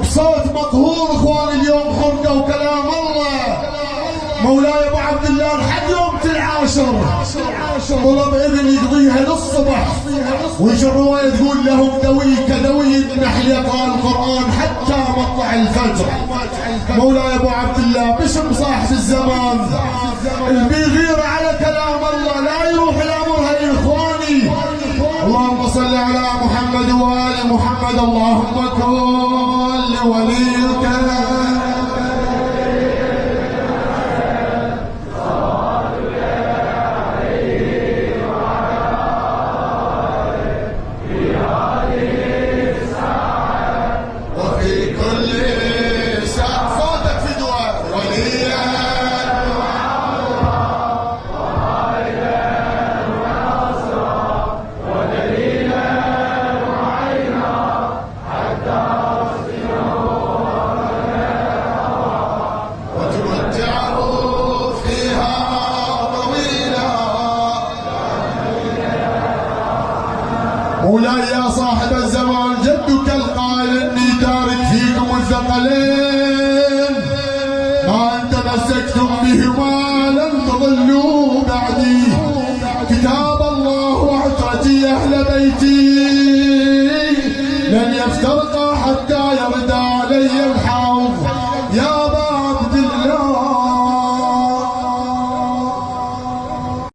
بصوت مقهور اخواني اليوم حرقوا كلام الله. مولاي ابو عبد الله لحد يوم العاشر طلب اذن يقضيها للصبح، وش الروايه تقول لهم دوي كدوي النحل يقرا القران حتى مطلع الفجر. مولاي ابو عبد الله باسم صاحب الزمان اللي بيغير على كلام الله لا يروح الامر هاي اخواني. اللهم صل على محمد وآل محمد. اللهم كن وليك مولاي يا صاحب الزمان جدك القائل اني تارك فيكم الثقلين ما ان تمسكتم بهما لن تضلوا بعدي، كتاب الله وعترتي اهل بيتي لن يفترقوا